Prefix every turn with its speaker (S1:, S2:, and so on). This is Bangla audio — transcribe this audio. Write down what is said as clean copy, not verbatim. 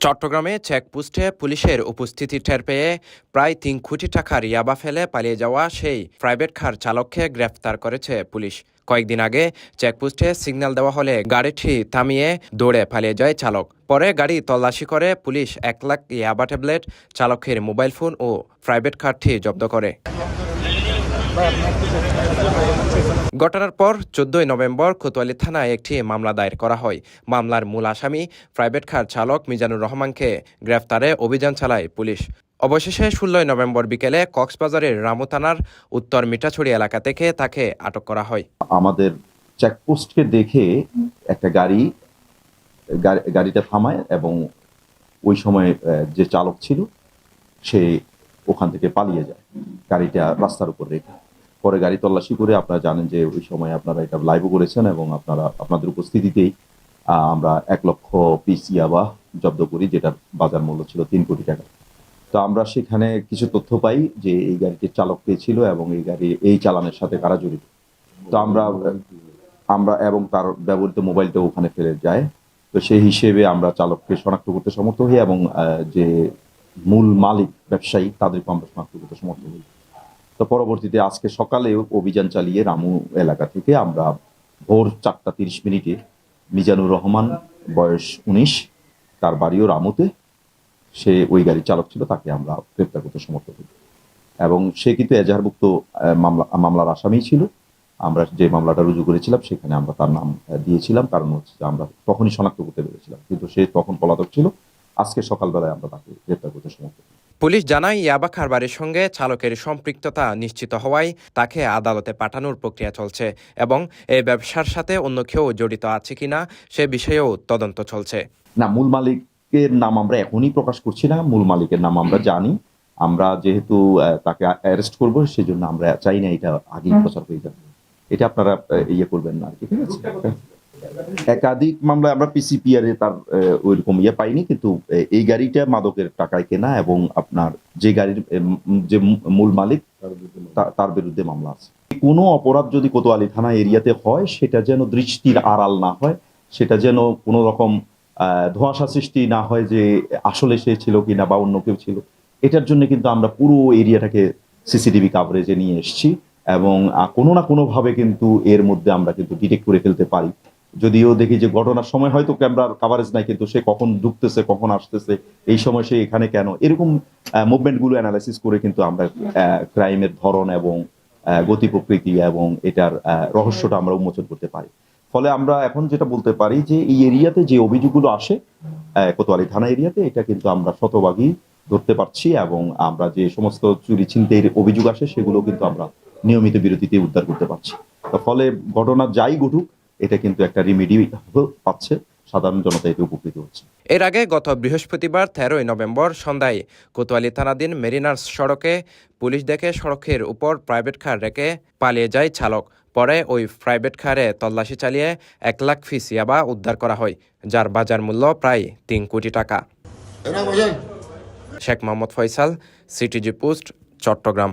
S1: চট্টগ্রামে চেকপোস্টে পুলিশের উপস্থিতি টের পেয়ে প্রায় ৩ কোটি টাকার ইয়াবা ফেলে পালিয়ে যাওয়া সেই প্রাইভেট কার চালককে গ্রেফতার করেছে পুলিশ। কয়েকদিন আগে চেকপোস্টে সিগন্যাল দেওয়া হলে গাড়িটি থামিয়ে দৌড়ে পালিয়ে যায় চালক। পরে গাড়ি তল্লাশি করে পুলিশ ১ লাখ ইয়াবা ট্যাবলেট, চালকের মোবাইল ফোন ও প্রাইভেট কারটি জব্দ করে। ঘটনার পর ১৪ নভেম্বর কোতোয়ালি থানায় একটি মামলা দায়ের করা হয়। মামলার মূল আসামি প্রাইভেট কার চালক মিজানুর রহমানকে গ্রেফতারে অভিযান চালায় পুলিশ। অবশেষে ১৬ নভেম্বর বিকেলে কক্সবাজারের রামু থানার উত্তর মিঠাছড়ি এলাকা থেকে তাকে আটক করা হয়।
S2: আমাদের চেকপোস্টকে দেখে একটা গাড়িটা থামায় এবং ওই সময় যে চালক ছিল সে ওখান থেকে পালিয়ে যায় গাড়িটা রাস্তার উপর রেখে। পরে গাড়ি তল্লাশি করে আপনারা জানেন যে ওই সময় আপনারা এটা লাইভও করেছেন এবং আপনাদের উপস্থিতিতেই আমরা ১ লক্ষ পিস ইয়াবা জব্দ করি, যেটার বাজার মূল্য ছিল ৩ কোটি টাকা। তো আমরা সেখানে কিছু তথ্য পাই যে এই গাড়িটির চালক কে ছিল এবং এই চালানের সাথে কারা জড়িত। তো আমরা এবং তার ব্যবহৃত মোবাইলটা ওখানে ফেলে যায়। তো সেই হিসেবে আমরা চালককে শনাক্ত করতে সমর্থ হই এবং যে মূল মালিক ব্যবসায়ী তাদেরকে আমরা শনাক্ত করতে সমর্থ হই। তো পরবর্তীতে আজকে সকালে অভিযান চালিয়ে রামু এলাকা থেকে আমরা ভোর ৪টা ৩০ মিনিটে মিজানুর রহমান, বয়স ১৯, তার বাড়িও রামুতে, সে ওই গাড়ির চালক ছিল, তাকে আমরা গ্রেপ্তার করতে সমর্থ হই এবং সে কিন্তু এজাহারভুক্ত মামলার আসামি ছিল। আমরা যে মামলাটা রুজু করেছিলাম সেখানে আমরা তার নাম দিয়েছিলাম, কারণ হচ্ছে যে আমরা তখনই শনাক্ত করতে পেরেছিলাম, কিন্তু সে তখন পলাতক ছিল। আজকে সকালবেলায় আমরা তাকে গ্রেপ্তার করতে সমর্থ হই।
S1: পুলিশ জানায় ইয়াবা কারবারের সঙ্গে চালকের সম্পৃক্ততা নিশ্চিত হওয়ায় তাকে আদালতে পাঠানোর প্রক্রিয়া চলছে এবং এই ব্যবসার সাথে অন্য কেউ জড়িত আছে কিনা সে বিষয়েও তদন্ত চলছে।
S2: না, মূল মালিকের নাম আমরা এখনই প্রকাশ করছি না। মূল মালিকের নাম আমরা জানি। আমরা যেহেতু তাকে অ্যারেস্ট করবো, সেজন্য আমরা চাই না এটা আগেই প্রচার হয়ে যাবে। এটা আপনারা ইয়ে করবেন না আর কি, ঠিক আছে? একাধিক মামলায় আমরা পিসিপিআর এ তার ওইরকম ইয়ে পাইনি, কিন্তু এই গাড়িটা মাদকের টাকায় কেনা এবং আপনার যে গাড়ির যে মূল মালিক তার বিরুদ্ধে মামলা আছে। কোনো অপরাধ যদি কোতোয়ালি থানা এরিয়াতে হয়, সেটা যেন দৃষ্টির আড়াল না হয়, সেটা যেন কোনো রকম ধোঁয়াশা সৃষ্টি না হয় যে আসলে সে ছিল কিনা বা অন্য কেউ ছিল। এটার জন্য কিন্তু আমরা পুরো এরিয়াটাকে সিসিটিভি কাভারেজে নিয়ে এসেছি এবং কোনো না কোনোভাবে কিন্তু এর মধ্যে আমরা কিন্তু ডিটেক্ট করে ফেলতে পারি। যদিও দেখি যে ঘটনার সময় হয়তো ক্যামেরার কাভারেজ নাই, কিন্তু সে কখন ঢুকতেছে, কখন আসতেছে, এই সময় সে এখানে কেন, এরকম মুভমেন্টগুলো অ্যানালাইসিস করে কিন্তু আমরা ক্রাইমের ধরন এবং গতি প্রকৃতি এবং এটার রহস্যটা আমরা উন্মোচন করতে পারি। ফলে আমরা এখন যেটা বলতে পারি যে এই এরিয়াতে যে অভিযোগগুলো আসে কোতোয়ালি থানা এরিয়াতে, এটা কিন্তু আমরা শতভাগই ধরতে পারছি এবং আমরা যে সমস্ত চুরি ছিনতাইয়ের অভিযোগ আসে সেগুলো কিন্তু আমরা নিয়মিত বিরতিতে উদ্ধার করতে পারছি। ফলে ঘটনা যাই ঘটুক, এটা কিন্তু একটা রিমেডি পাচ্ছে, সাধারণ জনতা এতে উপকৃত হচ্ছে।
S1: এর আগে গত বৃহস্পতিবার ১৩ নভেম্বর সন্ধ্যায় কোতোয়ালি থানাধীন মেরিনার্স সড়কে পুলিশ দেখে সড়কের উপর প্রাইভেট কার রেখে পালিয়ে যায় চালক। পরে ওই প্রাইভেট কারে তল্লাশি চালিয়ে ১ লাখ পিস ইয়াবা উদ্ধার করা হয়, যার বাজার মূল্য প্রায় ৩ কোটি টাকা। Sheikh Mohammad Faisal, CTG post, Chittagong.